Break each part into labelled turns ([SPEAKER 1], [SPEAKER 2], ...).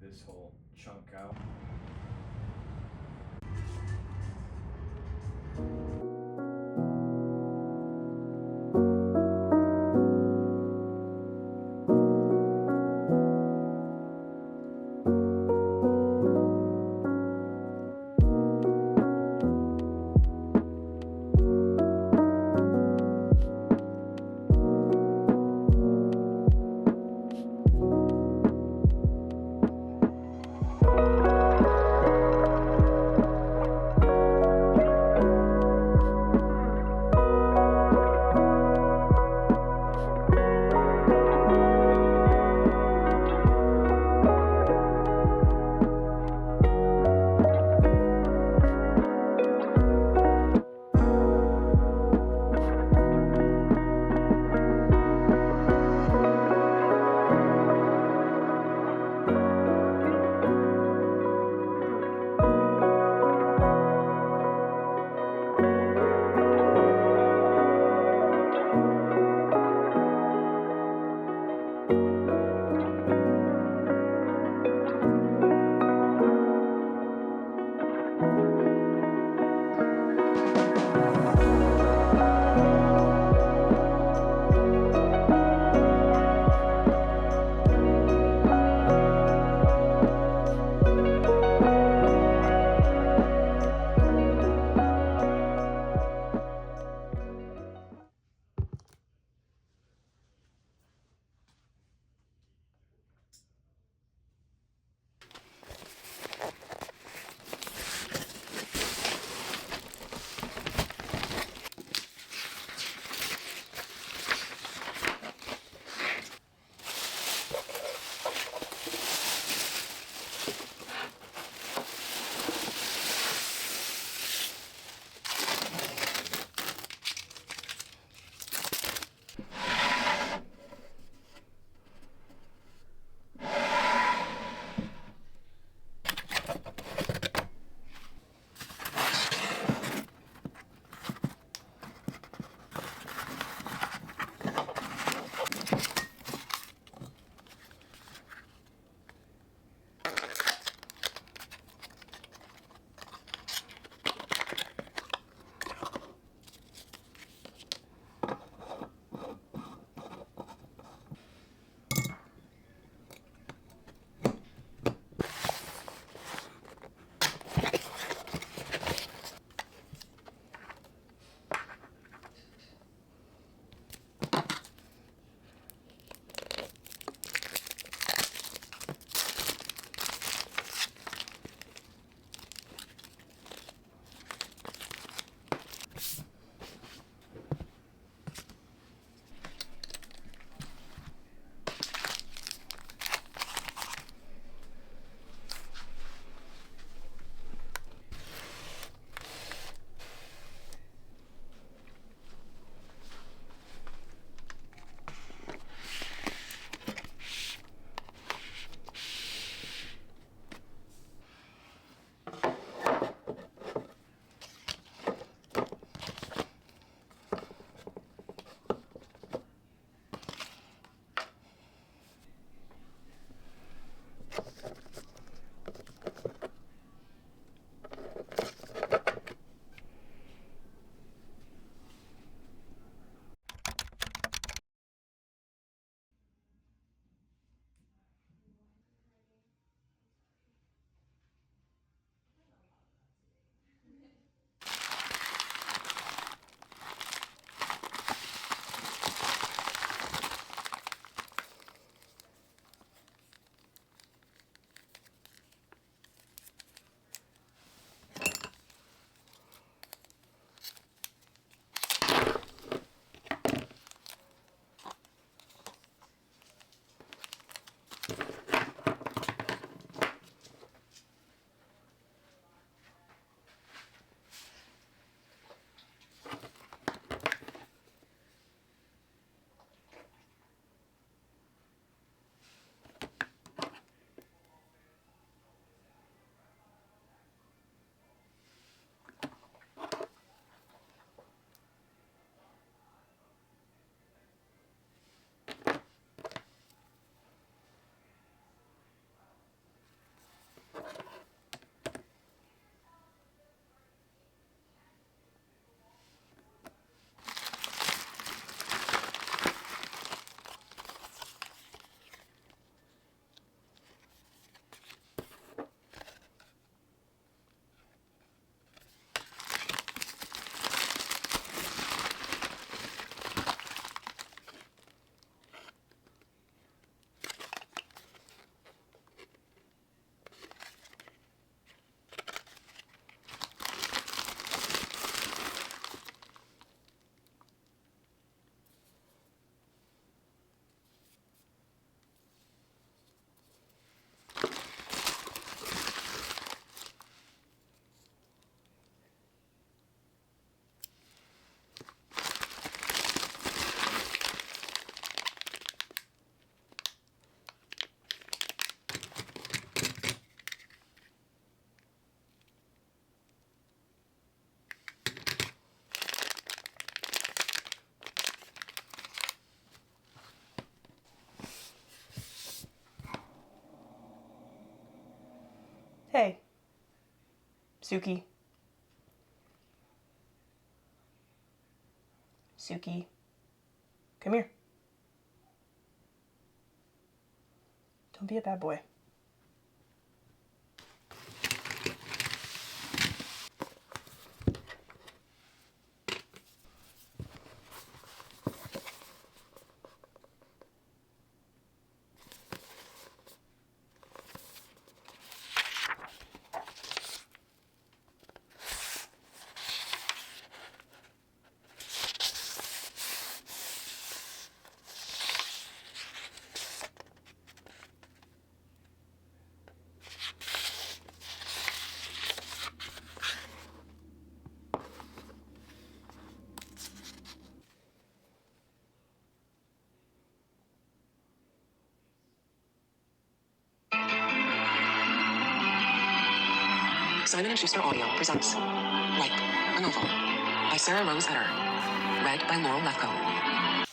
[SPEAKER 1] this whole chunk out. Hey, Suki. Suki, come here. Don't be a bad boy.
[SPEAKER 2] Simon & Schuster Audio presents Like a Novel by Sarah Rose Etter. Read by Laurel Lefko.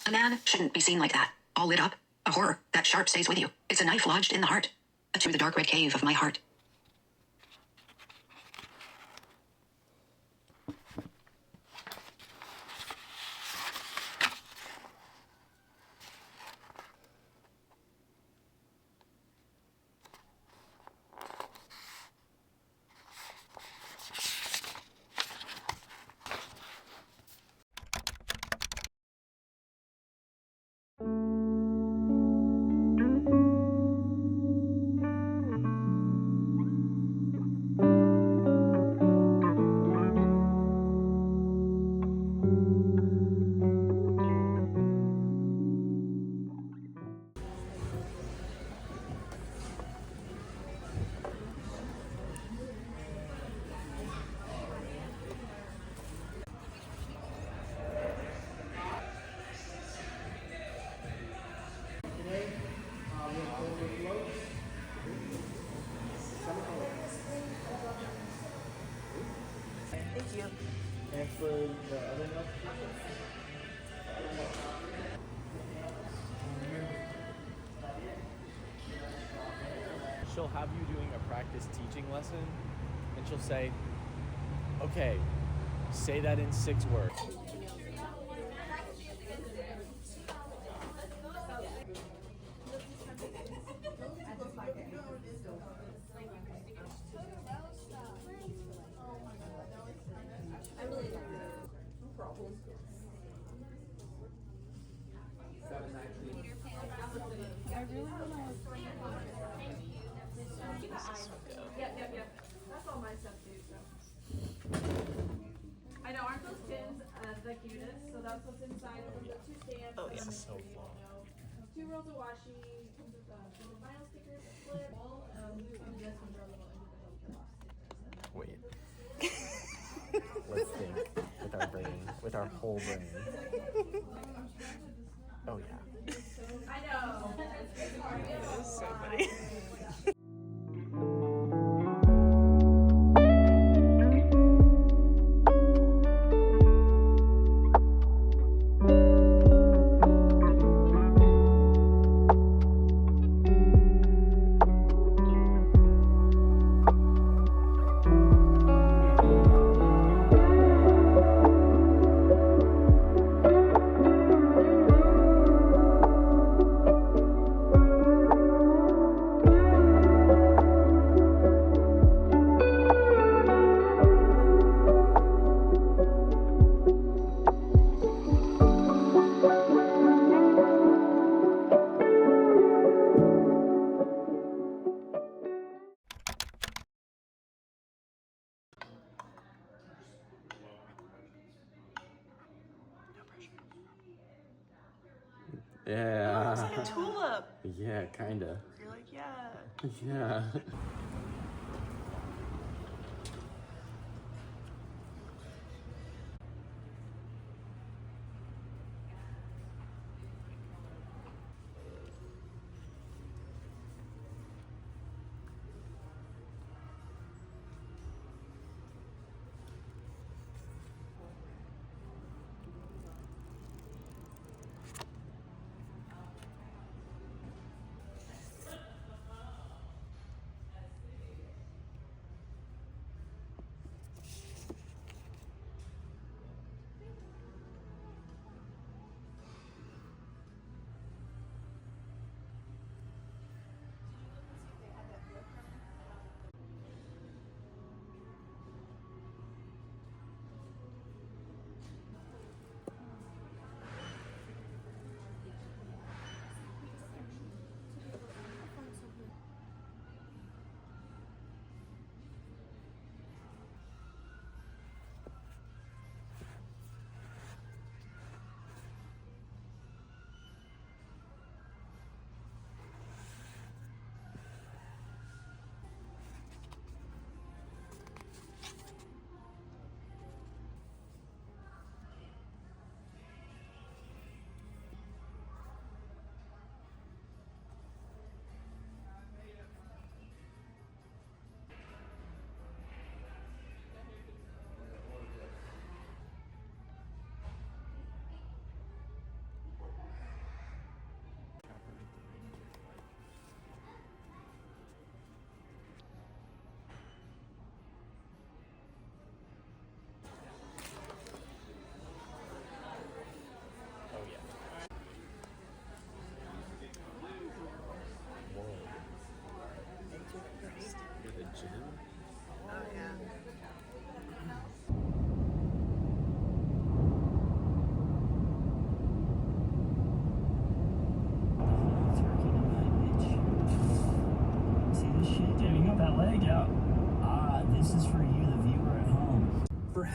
[SPEAKER 2] A man shouldn't be seen like that, all lit up. A horror, that sharp stays with you. It's a knife lodged in the heart. To the dark red cave of my heart.
[SPEAKER 1] Thank you.
[SPEAKER 3] And for the other note, she'll have you doing a practice teaching lesson, and she'll say, okay, say that in 6 words.
[SPEAKER 4] That's all my stuff too, so. I know, aren't those pins the cutest? So that's what's inside of them, the 2 stamps.
[SPEAKER 1] Oh, yeah.
[SPEAKER 4] And
[SPEAKER 3] So
[SPEAKER 4] then,
[SPEAKER 3] fun.
[SPEAKER 4] 2 rolls of washi, comes with the vinyl stickers, a flip, all, and this one's our little individual stickers.
[SPEAKER 3] Wait. Let's think with our brain, with our whole brain. Oh yeah.
[SPEAKER 4] I know.
[SPEAKER 1] That is so funny.
[SPEAKER 3] Yeah.
[SPEAKER 1] It's like a tulip.
[SPEAKER 3] Yeah, kinda.
[SPEAKER 1] You're like, yeah.
[SPEAKER 3] Yeah.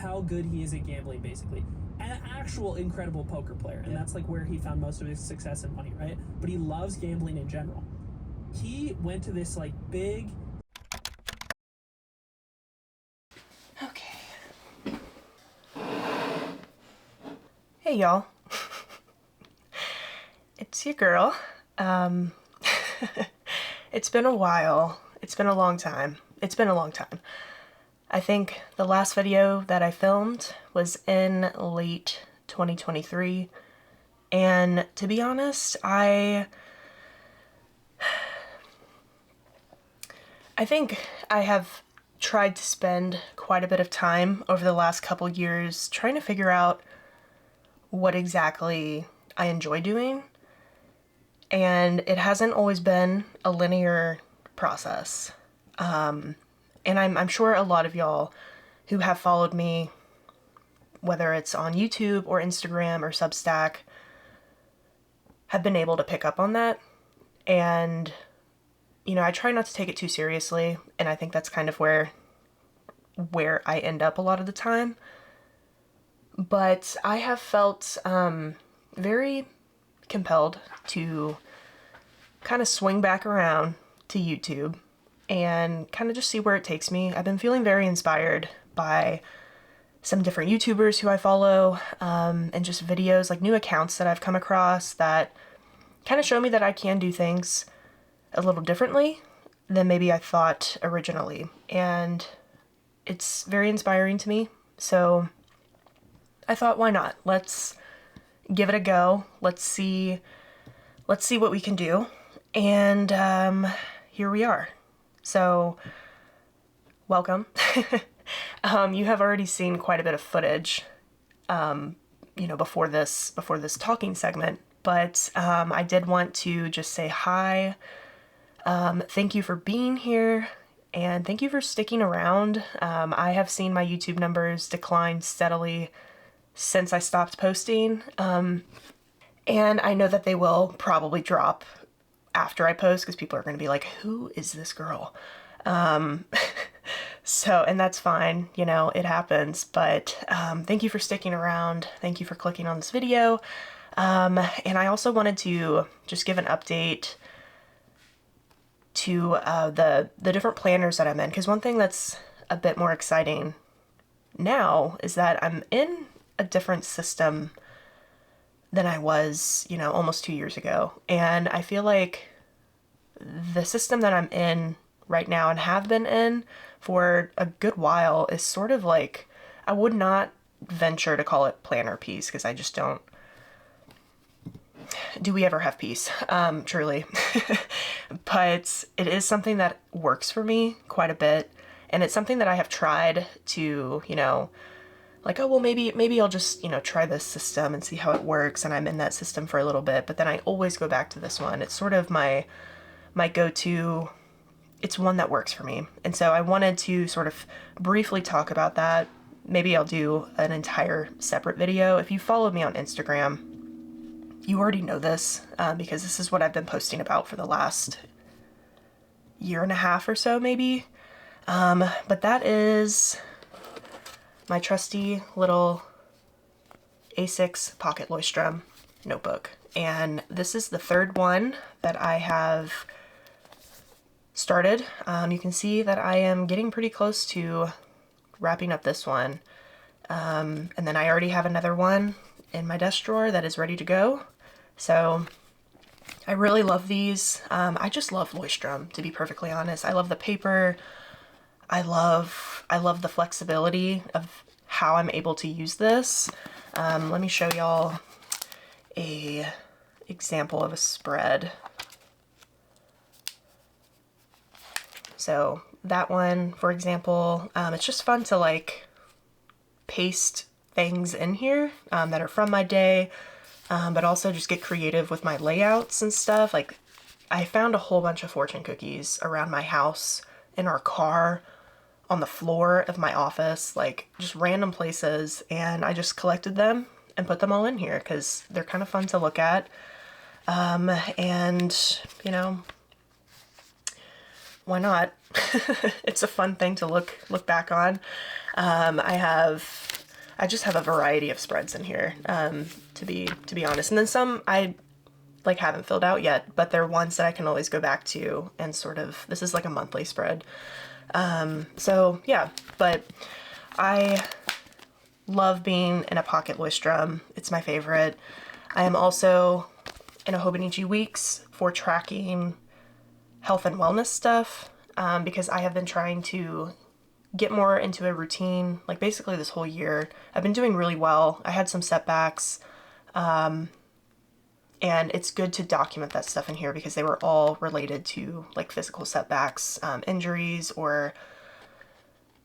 [SPEAKER 5] how good he is at gambling, basically. An actual incredible poker player, and that's like where he found most of his success and money, right? But he loves gambling in general. He went to this like big...
[SPEAKER 1] Okay. Hey y'all. It's your girl. It's been a while. It's been a long time. I think the last video that I filmed was in late 2023, and to be honest, I think I have tried to spend quite a bit of time over the last couple years trying to figure out what exactly I enjoy doing, and it hasn't always been a linear process. And I'm sure a lot of y'all who have followed me, whether it's on YouTube or Instagram or Substack, have been able to pick up on that. And, you know, I try not to take it too seriously, and I think that's kind of where I end up a lot of the time. But I have felt very compelled to kind of swing back around to YouTube and kind of just see where it takes me. I've been feeling very inspired by some different YouTubers who I follow, and just videos, like new accounts that I've come across that kind of show me that I can do things a little differently than maybe I thought originally. And it's very inspiring to me. So I thought, why not? Let's give it a go. Let's see what we can do. And here we are. So, welcome. You have already seen quite a bit of footage, you know, before this talking segment, but I did want to just say hi. Thank you for being here, and thank you for sticking around. I have seen my YouTube numbers decline steadily since I stopped posting, and I know that they will probably drop after I post, because people are going to be like, who is this girl? So, and that's fine, you know, it happens, but thank you for sticking around. Thank you for clicking on this video. And I also wanted to just give an update to the different planners that I'm in, because one thing that's a bit more exciting now is that I'm in a different system than I was, you know, almost 2 years ago. And I feel like the system that I'm in right now and have been in for a good while is sort of like, I would not venture to call it planner peace, because I just don't. Do we ever have peace? Truly. But it is something that works for me quite a bit. And it's something that I have tried to, you know, like, oh, well, maybe I'll just, you know, try this system and see how it works. And I'm in that system for a little bit, but then I always go back to this one. It's sort of my go-to. It's one that works for me. And so I wanted to sort of briefly talk about that. Maybe I'll do an entire separate video. If you followed me on Instagram, you already know this, because this is what I've been posting about for the last year and a half or so, maybe. But that is my trusty little A6 pocket leuchtturm notebook. And this is the third one that I have started. You can see that I am getting pretty close to wrapping up this one. And then I already have another one in my desk drawer that is ready to go. So I really love these. I just love leuchtturm, to be perfectly honest. I love the paper. I love the flexibility of how I'm able to use this. Let me show y'all a example of a spread. So that one, for example, it's just fun to like paste things in here that are from my day, but also just get creative with my layouts and stuff. Like, I found a whole bunch of fortune cookies around my house, in our car, on the floor of my office, like just random places, and I just collected them and put them all in here because they're kind of fun to look at. And, you know, why not? It's a fun thing to look back on. I have I just have a variety of spreads in here, to be honest. And then some I like haven't filled out yet, but they're ones that I can always go back to and sort of, this is like a monthly spread. So yeah, but I love being in a pocket leuchtturm. It's my favorite. I am also in a Hobonichi Weeks for tracking health and wellness stuff, because I have been trying to get more into a routine, like basically this whole year. I've been doing really well. I had some setbacks, and it's good to document that stuff in here because they were all related to like physical setbacks, injuries, or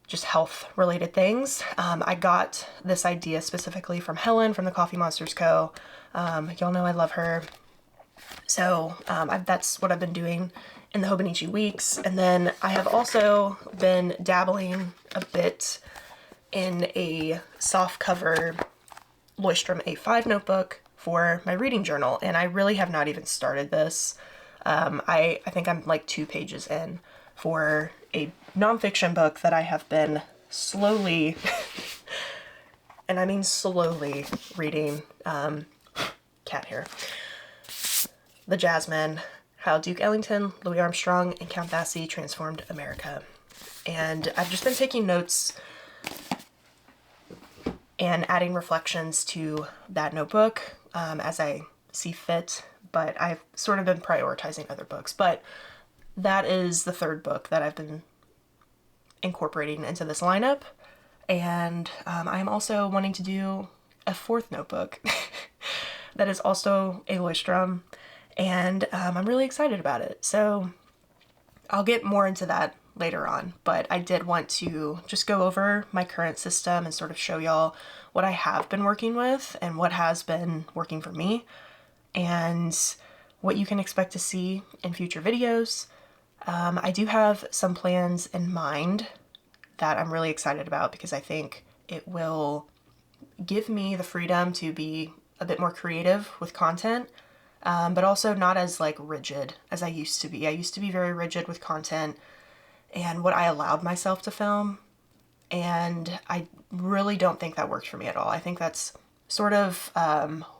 [SPEAKER 1] just health related things. I got this idea specifically from Helen from the Coffee Monsters Co. Y'all know I love her. So that's what I've been doing in the Hobonichi Weeks. And then I have also been dabbling a bit in a soft cover Leuchtturm A5 notebook for my reading journal. And I really have not even started this. I think I'm like 2 pages in for a nonfiction book that I have been slowly, and I mean slowly, reading. Cat hair. The Jasmine, How Duke Ellington, Louis Armstrong, and Count Basie Transformed America. And I've just been taking notes and adding reflections to that notebook as I see fit, but I've sort of been prioritizing other books. But that is the 3rd book that I've been incorporating into this lineup. And I'm also wanting to do a 4th notebook that is also a Leuchtturm, and I'm really excited about it. So I'll get more into that later on, but I did want to just go over my current system and sort of show y'all what I have been working with and what has been working for me, and what you can expect to see in future videos. I do have some plans in mind that I'm really excited about because I think it will give me the freedom to be a bit more creative with content, but also not as like rigid as I used to be. I used to be very rigid with content and what I allowed myself to film, and I really don't think that worked for me at all. I think that's sort of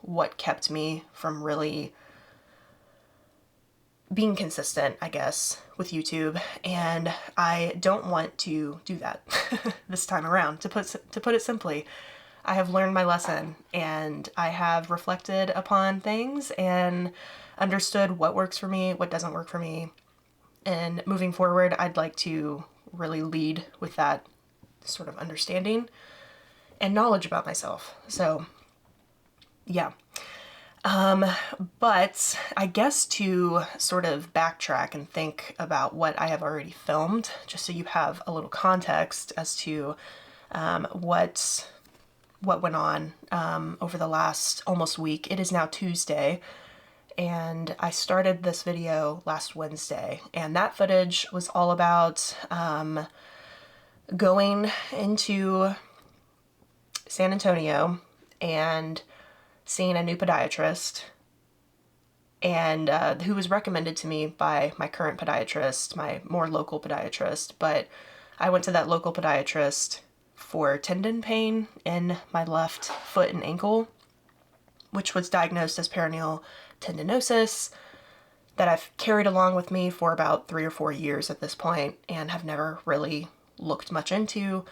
[SPEAKER 1] what kept me from really being consistent, I guess, with YouTube, and I don't want to do that this time around. To put it simply, I have learned my lesson, and I have reflected upon things and understood what works for me, what doesn't work for me. And moving forward, I'd like to really lead with that sort of understanding and knowledge about myself. So, yeah. But I guess to sort of backtrack and think about what I have already filmed, just so you have a little context as to what went on over the last almost week. It is now Tuesday, and I started this video last Wednesday, and that footage was all about going into San Antonio and seeing a new podiatrist, and who was recommended to me by my current podiatrist, my more local podiatrist. But I went to that local podiatrist for tendon pain in my left foot and ankle, which was diagnosed as peroneal tendinosis, that I've carried along with me for about 3 or 4 years at this point and have never really looked much into.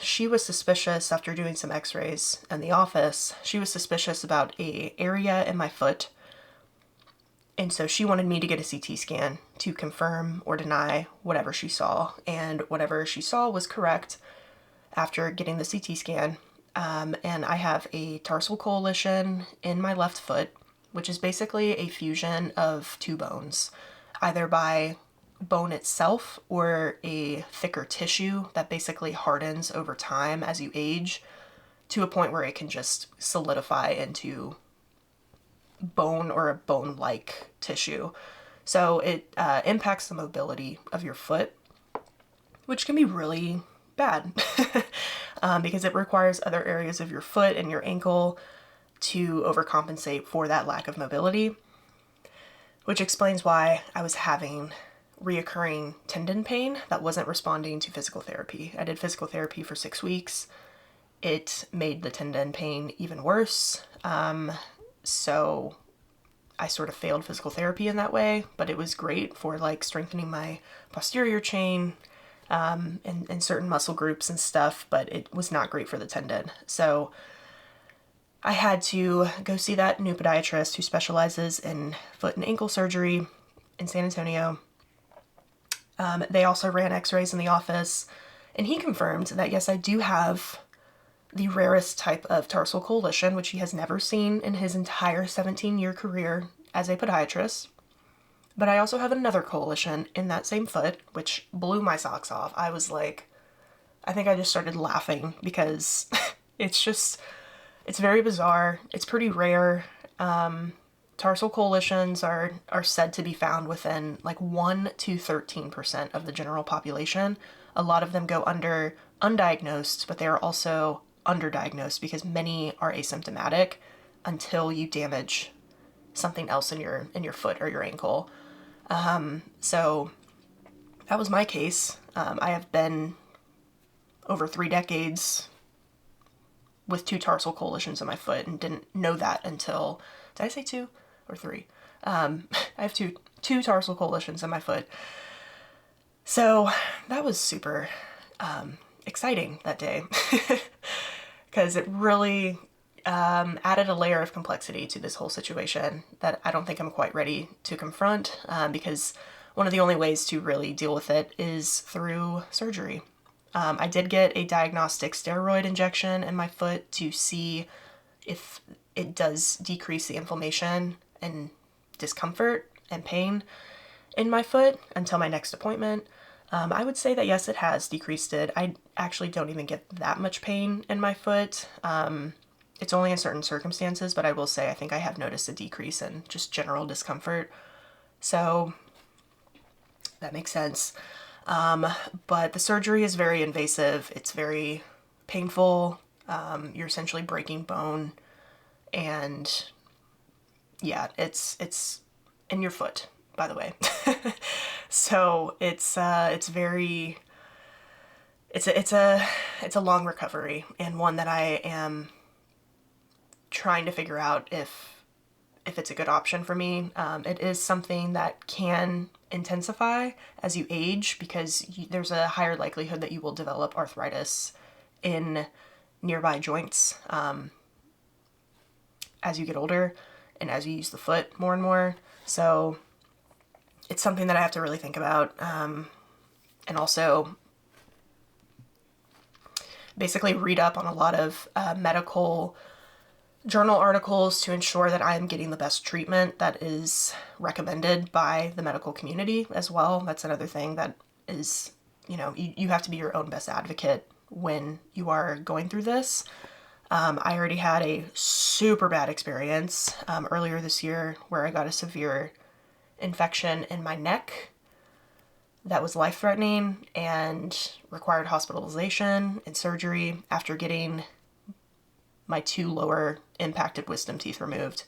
[SPEAKER 1] She was suspicious after doing some x-rays in the office. She was suspicious about an area in my foot, and so she wanted me to get a CT scan to confirm or deny whatever she saw, and whatever she saw was correct after getting the CT scan. And I have a tarsal coalition in my left foot, which is basically a fusion of 2 bones, either by bone itself or a thicker tissue that basically hardens over time as you age to a point where it can just solidify into bone or a bone-like tissue. So it impacts the mobility of your foot, which can be really bad because it requires other areas of your foot and your ankle to overcompensate for that lack of mobility, which explains why I was having reoccurring tendon pain that wasn't responding to physical therapy. I did physical therapy for 6 weeks. it made the tendon pain even worse. So I sort of failed physical therapy in that way, but it was great for like strengthening my posterior chain, and certain muscle groups and stuff, but it was not great for the tendon. So I had to go see that new podiatrist who specializes in foot and ankle surgery in San Antonio. They also ran x-rays in the office, and he confirmed that yes, I do have the rarest type of tarsal coalition, which he has never seen in his entire 17-year career as a podiatrist. But I also have another coalition in that same foot, which blew my socks off. I was like, I think I just started laughing because it's very bizarre. It's pretty rare. Tarsal coalitions are said to be found within like 1 to 13% of the general population. A lot of them go undiagnosed, but they are also underdiagnosed because many are asymptomatic until you damage something else in your foot or your ankle. So that was my case. I have been over 3 decades with 2 tarsal coalitions in my foot and didn't know that until, did I say 2 or 3? I have two tarsal coalitions in my foot. So that was super exciting that day because it really added a layer of complexity to this whole situation that I don't think I'm quite ready to confront, because one of the only ways to really deal with it is through surgery. I did get a diagnostic steroid injection in my foot to see if it does decrease the inflammation and discomfort and pain in my foot until my next appointment. I would say that yes, it has decreased it. I actually don't even get that much pain in my foot. It's only in certain circumstances, but I will say I think I have noticed a decrease in just general discomfort. So that makes sense. But the surgery is very invasive. It's very painful. You're essentially breaking bone, and yeah, it's in your foot, by the way. So it's a long recovery, and one that I am trying to figure out if it's a good option for me. It is something that can intensify as you age because there's a higher likelihood that you will develop arthritis in nearby joints as you get older and as you use the foot more and more. So it's something that I have to really think about, and also basically read up on a lot of medical journal articles to ensure that I am getting the best treatment that is recommended by the medical community as well. That's another thing that is, you have to be your own best advocate when you are going through this. I already had a super bad experience earlier this year where I got a severe infection in my neck that was life-threatening and required hospitalization and surgery after getting my 2 lower impacted wisdom teeth removed.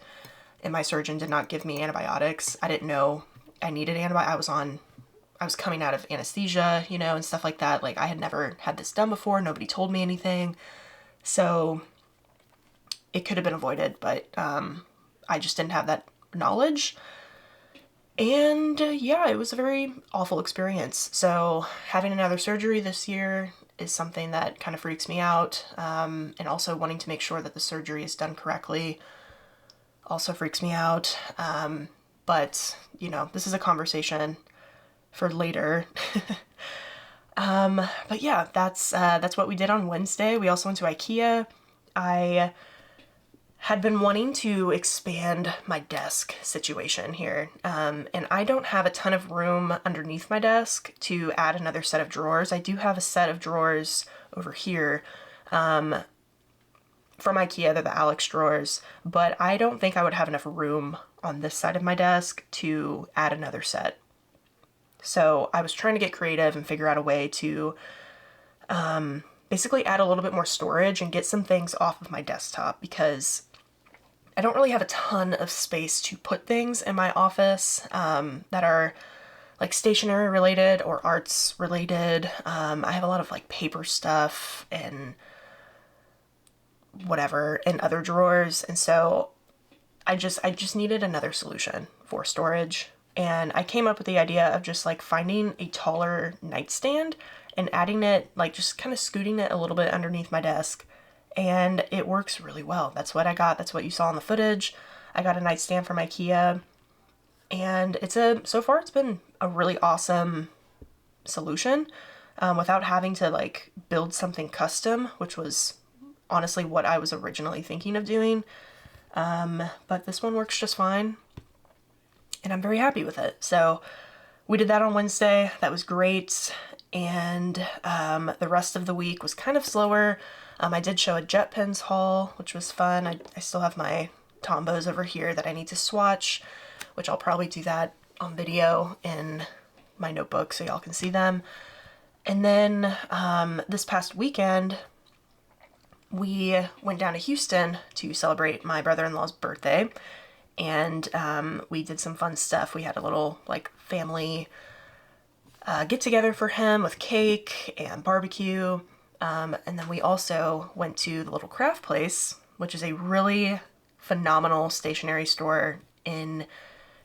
[SPEAKER 1] And my surgeon did not give me antibiotics. I didn't know I needed antibiotics. I was coming out of anesthesia, and stuff like that. Like, I had never had this done before. Nobody told me anything. So it could have been avoided, but I just didn't have that knowledge. And yeah, it was a very awful experience. So having another surgery this year is something that kind of freaks me out. And also wanting to make sure that the surgery is done correctly also freaks me out. But, this is a conversation for later. But yeah, that's what we did on Wednesday. We also went to IKEA. I had been wanting to expand my desk situation here, and I don't have a ton of room underneath my desk to add another set of drawers. I do have a set of drawers over here from IKEA. They're the Alex drawers, but I don't think I would have enough room on this side of my desk to add another set. So I was trying to get creative and figure out a way to basically add a little bit more storage and get some things off of my desktop, because I don't really have a ton of space to put things in my office that are like stationery related or arts related. I have a lot of like paper stuff and whatever in other drawers. And so I just needed another solution for storage. And I came up with the idea of just like finding a taller nightstand and adding it, like just kind of scooting it a little bit underneath my desk. And it works really well. That's what I got. That's what you saw in the footage. I got a nightstand from IKEA, and so far it's been a really awesome solution, without having to like build something custom, which was honestly what I was originally thinking of doing. But this one works just fine, and I'm very happy with it. So we did that on Wednesday. That was great. And the rest of the week was kind of slower. I did show a jet pens haul, which was fun. I still have my Tombos over here that I need to swatch, which I'll probably do that on video in my notebook so y'all can see them. And then this past weekend, we went down to Houston to celebrate my brother-in-law's birthday, and we did some fun stuff. We had a little like family get together for him with cake and barbecue, and then we also went to the little craft place, which is a really phenomenal stationery store in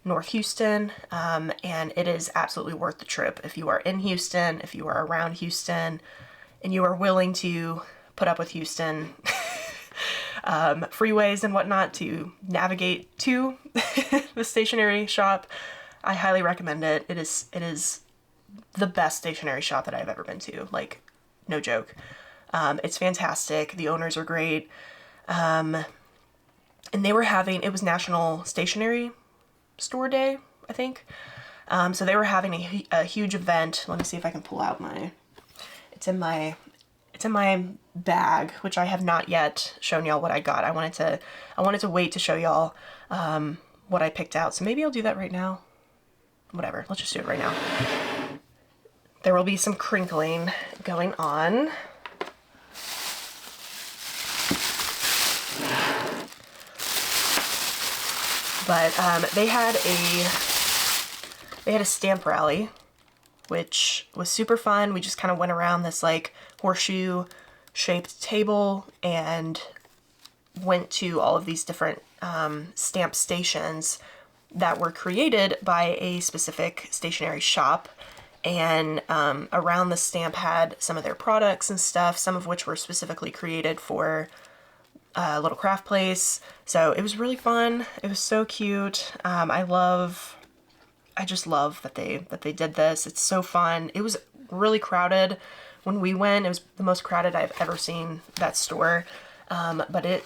[SPEAKER 1] North Houston, and it is absolutely worth the trip. If you are in Houston, if you are around Houston, and you are willing to put up with Houston freeways and whatnot to navigate to the stationery shop, I highly recommend it. It is the best stationery shop that I've ever been to. Like, no joke. It's fantastic. The owners are great. And they were having, it was National Stationery Store Day, I think. So they were having a huge event. Let me see if I can pull out it's in my bag, which I have not yet shown y'all what I got. I wanted to wait to show y'all what I picked out. So maybe I'll do that right now. Whatever, let's just do it right now. There will be some crinkling going on. But they had a stamp rally, which was super fun. We just kind of went around this like horseshoe shaped table and went to all of these different stamp stations that were created by a specific stationery shop. And around the stamp had some of their products and stuff, some of which were specifically created for Little Craft Place. So it was really fun. It was so cute. I just love that they did this. It's so fun. It was really crowded when we went. It was the most crowded I've ever seen that store. But it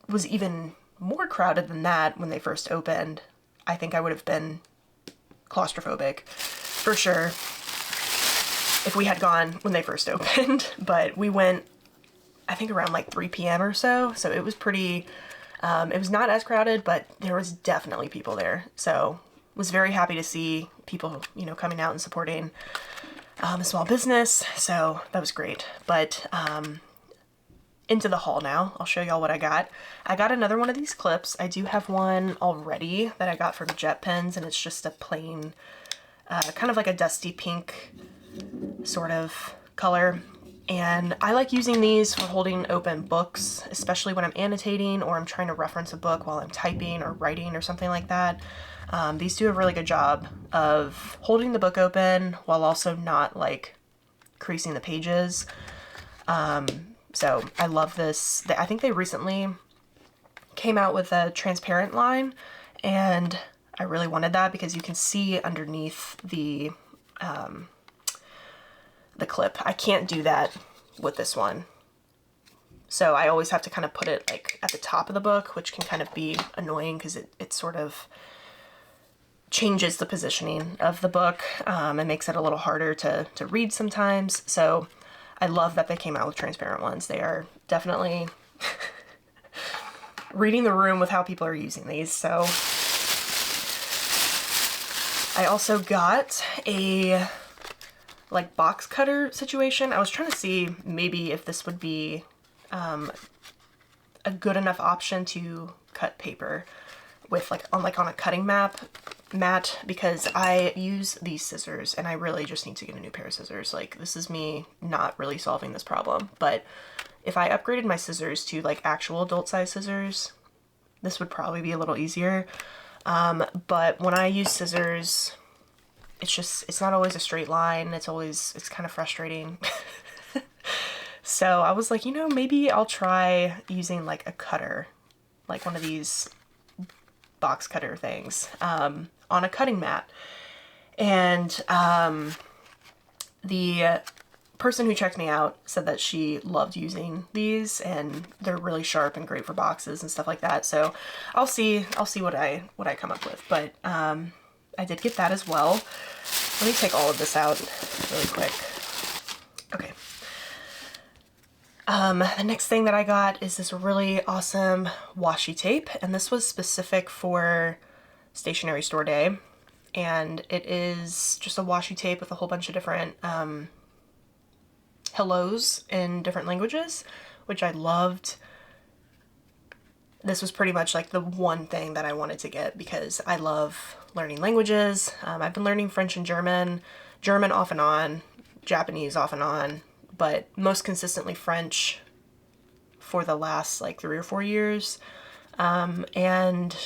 [SPEAKER 1] was even more crowded than that when they first opened. I think I would have been claustrophobic for sure if we had gone when they first opened. But we went, I think, around like 3 p.m. or so. So it was pretty, it was not as crowded, but there was definitely people there. So was very happy to see people, coming out and supporting a small business. So that was great. But into the haul now. I'll show y'all what I got. I got another one of these clips. I do have one already that I got from Jet Pens, and it's just a plain, kind of like a dusty pink sort of color. And I like using these for holding open books, especially when I'm annotating or I'm trying to reference a book while I'm typing or writing or something like that. These do a really good job of holding the book open while also not like creasing the pages. So I love this. I think they recently came out with a transparent line, and I really wanted that because you can see underneath the clip. I can't do that with this one. So I always have to kind of put it like at the top of the book, which can kind of be annoying because it sort of changes the positioning of the book and makes it a little harder to read sometimes. So I love that they came out with transparent ones. They are definitely reading the room with how people are using these. So I also got a like box cutter situation. I was trying to see maybe if this would be a good enough option to cut paper with on a cutting map, mat because I use these scissors and I really just need to get a new pair of scissors. Like, this is me not really solving this problem, but if I upgraded my scissors to like actual adult size scissors, this would probably be a little easier. But when I use scissors, it's not always a straight line. It's kind of frustrating. So I was like, maybe I'll try using like a cutter, like one of these box cutter things, on a cutting mat. And the person who checked me out said that she loved using these and they're really sharp and great for boxes and stuff like that. So I'll see what I come up with. But I did get that as well. Let me take all of this out really quick. Okay. The next thing that I got is this really awesome washi tape, and this was specific for Stationery Store Day, and it is just a washi tape with a whole bunch of different hellos in different languages, which I loved. This was pretty much like the one thing that I wanted to get because I love learning languages. I've been learning French and German off and on, Japanese off and on, but most consistently French for the last like 3 or 4 years. And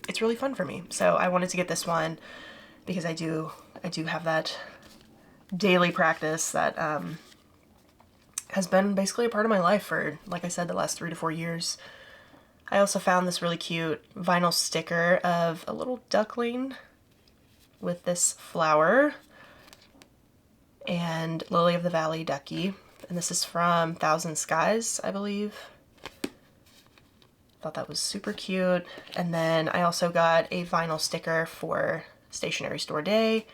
[SPEAKER 1] it's really fun for me. So I wanted to get this one because I do have that daily practice that has been basically a part of my life for, like I said, the last 3 to 4 years. I also found this really cute vinyl sticker of a little duckling with this flower and Lily of the Valley ducky. And this is from Thousand Skies, I believe. Thought that was super cute. And then I also got a vinyl sticker for Stationery Store Day.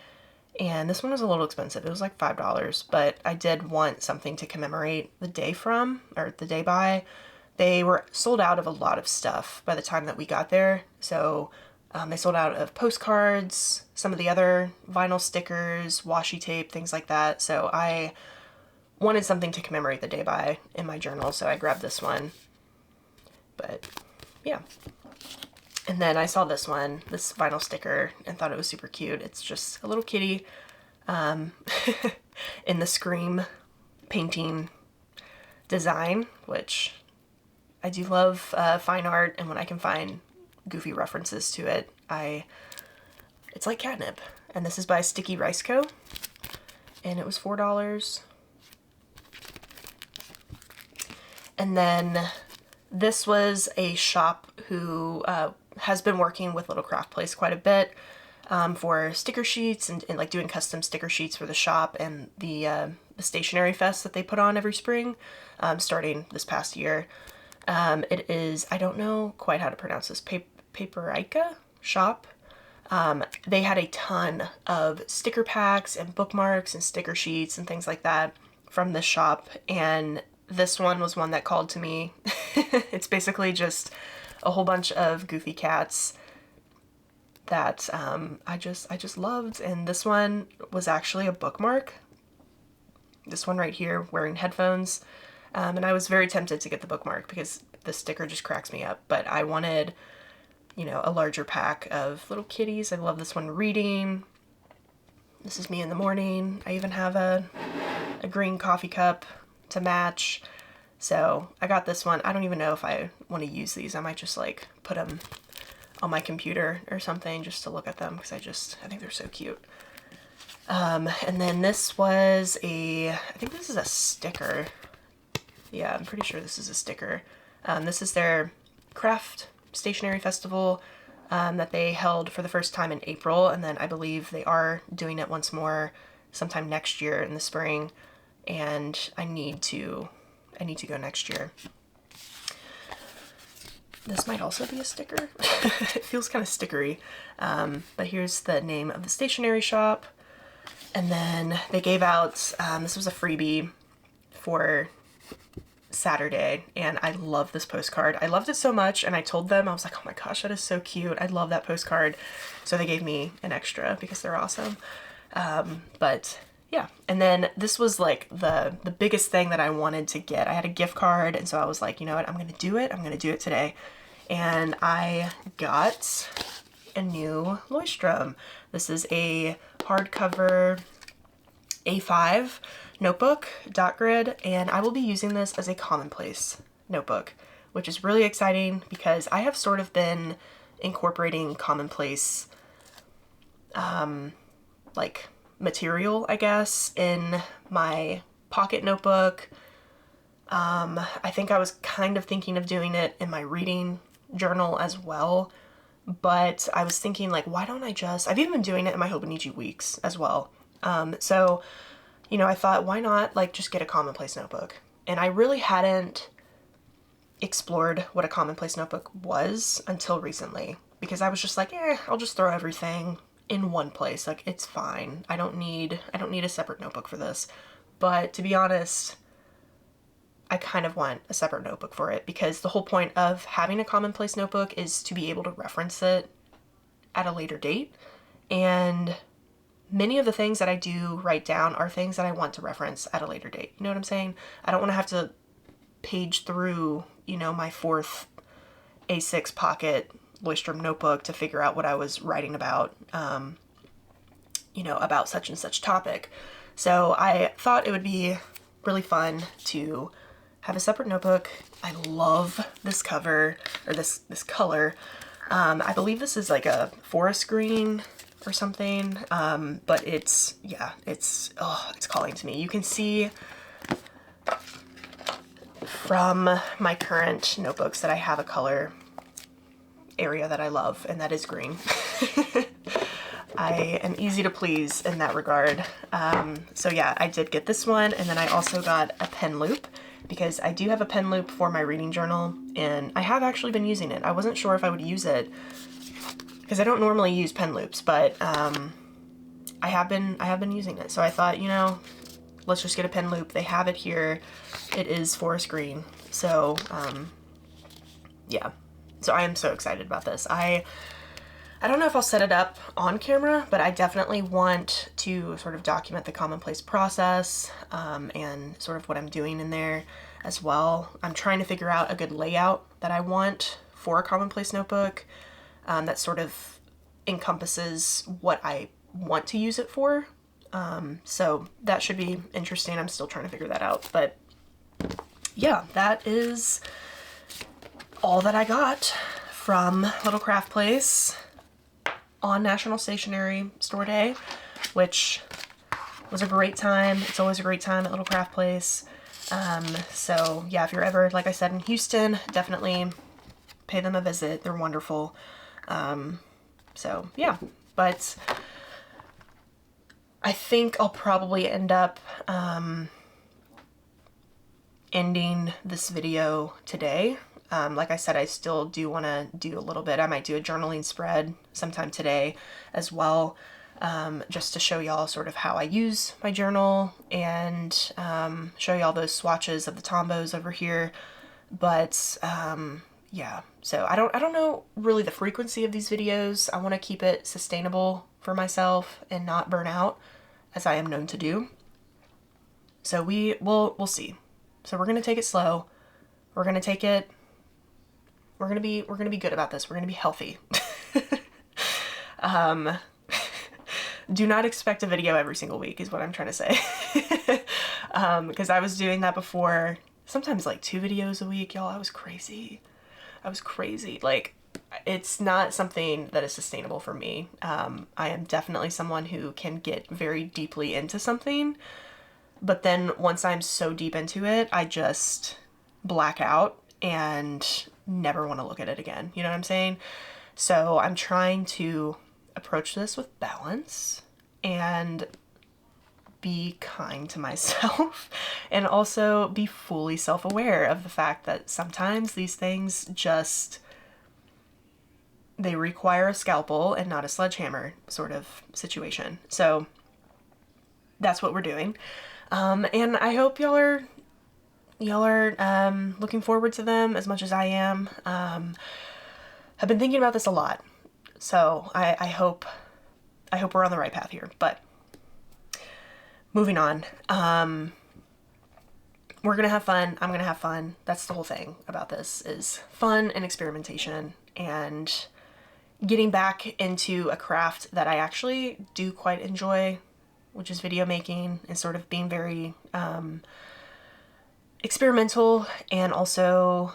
[SPEAKER 1] And this one was a little expensive. It was like $5, but I did want something to commemorate the day by. They were sold out of a lot of stuff by the time that we got there. So they sold out of postcards, some of the other vinyl stickers, washi tape, things like that. So I wanted something to commemorate the day by in my journal, so I grabbed this one. But yeah. And then I saw this one, this vinyl sticker, and thought it was super cute. It's just a little kitty in the Scream painting design, which I do love fine art, and when I can find goofy references to it, it's like catnip. And this is by Sticky Rice Co. And it was $4. And then this was a shop who has been working with Little Craft Place quite a bit for sticker sheets and like doing custom sticker sheets for the shop and the stationery fest that they put on every spring, starting this past year. It is, I don't know quite how to pronounce this, Paperica shop. They had a ton of sticker packs and bookmarks and sticker sheets and things like that from this shop, and this one was one that called to me. It's basically just a whole bunch of goofy cats that I just loved, and this one was actually a bookmark. This one right here, wearing headphones. And I was very tempted to get the bookmark because the sticker just cracks me up, but I wanted, a larger pack of little kitties. I love this one, Reading. This is me in the morning. I even have a green coffee cup to match. So I got this one. I don't even know if I want to use these. I might just like put them on my computer or something just to look at them because I think they're so cute. And then this was I think this is a sticker. Yeah, I'm pretty sure this is a sticker. This is their craft stationery festival that they held for the first time in April, and then I believe they are doing it once more sometime next year in the spring, and I need to go next year. This might also be a sticker. It feels kind of stickery. But here's the name of the stationery shop. And then they gave out, this was a freebie for Saturday, and I love this postcard. I loved it so much, and I told them, I was like, oh my gosh, that is so cute. I love that postcard. So they gave me an extra because they're awesome. But yeah, and then this was like the biggest thing that I wanted to get. I had a gift card, and so I was like, you know what, I'm gonna do it today. And I got a new leuchtturm. This is a hardcover A5 notebook, dot grid, and I will be using this as a commonplace notebook, which is really exciting because I have sort of been incorporating commonplace like material, I guess, in my pocket notebook. I think I was kind of thinking of doing it in my reading journal as well, but I was thinking like, why don't I just, I've even been doing it in my Hobonichi weeks as well. So, you know, I thought, why not like just get a commonplace notebook? And I really hadn't explored what a commonplace notebook was until recently, because I was just like, I'll just throw everything in one place. Like, it's fine. I don't need a separate notebook for this. But to be honest, I kind of want a separate notebook for it, because the whole point of having a commonplace notebook is to be able to reference it at a later date. And many of the things that I do write down are things that I want to reference at a later date. You know what I'm saying? I don't want to have to page through, you know, my 4th A6 pocket leuchtturm notebook to figure out what I was writing about, you know, about such and such topic. So I thought it would be really fun to have a separate notebook. I love this cover, or this color. I believe this is like a forest green or something, but it's calling to me. You can see from my current notebooks that I have a color area that I love, and that is green. I am easy to please in that regard. So yeah, I did get this one, and then I also got a pen loop, because I do have a pen loop for my reading journal, and I have actually been using it. I wasn't sure if I would use it, because I don't normally use pen loops, but I have been using it. So I thought, you know, let's just get a pen loop. They have it here. It is forest green. So yeah. So I am so excited about this. I don't know if I'll set it up on camera, but I definitely want to sort of document the commonplace process, and sort of what I'm doing in there as well. I'm trying to figure out a good layout that I want for a commonplace notebook, that sort of encompasses what I want to use it for. So that should be interesting. I'm still trying to figure that out, but yeah, that is all that I got from Little Craft Place on National Stationery Store Day, which was a great time. It's always a great time at Little Craft Place. So yeah, if you're ever, like I said, in Houston, definitely pay them a visit. They're wonderful. So yeah, but I think I'll probably end up ending this video today. Like I said, I still do want to do a little bit. I might do a journaling spread sometime today as well, just to show y'all sort of how I use my journal, and show y'all those swatches of the Tombos over here. But yeah, so I don't know really the frequency of these videos. I want to keep it sustainable for myself and not burn out, as I am known to do. So we'll see. So we're gonna take it slow. We're gonna take it. We're gonna be good about this. We're gonna be healthy. Do not expect a video every single week is what I'm trying to say. Because I was doing that before, sometimes like 2 videos a week, y'all. I was crazy. Like, it's not something that is sustainable for me. I am definitely someone who can get very deeply into something, but then once I'm so deep into it, I just black out and never want to look at it again. You know what I'm saying? So I'm trying to approach this with balance and be kind to myself, and also be fully self-aware of the fact that sometimes these things just, they require a scalpel and not a sledgehammer sort of situation. So that's what we're doing. And I hope y'all are looking forward to them as much as I am. I've been thinking about this a lot, so I hope we're on the right path here. But moving on, we're gonna have fun. I'm gonna have fun. That's the whole thing about this, is fun and experimentation. And getting back into a craft that I actually do quite enjoy, which is video making, and sort of being very experimental and also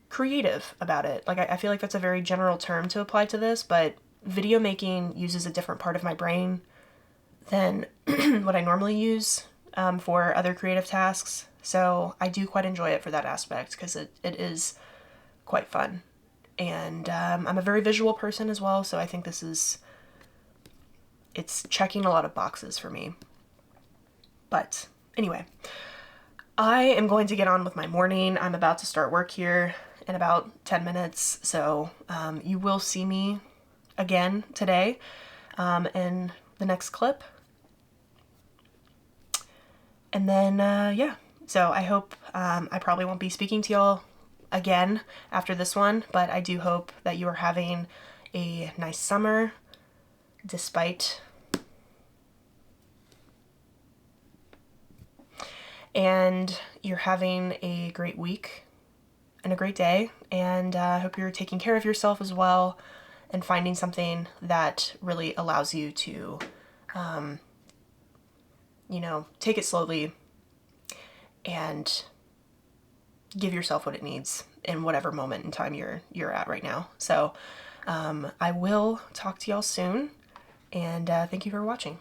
[SPEAKER 1] creative about it. Like, I feel like that's a very general term to apply to this, but video making uses a different part of my brain than what I normally use for other creative tasks. So I do quite enjoy it for that aspect, because it is quite fun. And I'm a very visual person as well, so I think it's checking a lot of boxes for me. But anyway, I am going to get on with my morning. I'm about to start work here in about 10 minutes, so you will see me again today in the next clip. And then, yeah, so I hope I probably won't be speaking to y'all again after this one, but I do hope that you are having a nice summer despite, and you're having a great week and a great day, and I hope you're taking care of yourself as well and finding something that really allows you to take it slowly and give yourself what it needs in whatever moment in time you're at right now. So I will talk to y'all soon, and thank you for watching.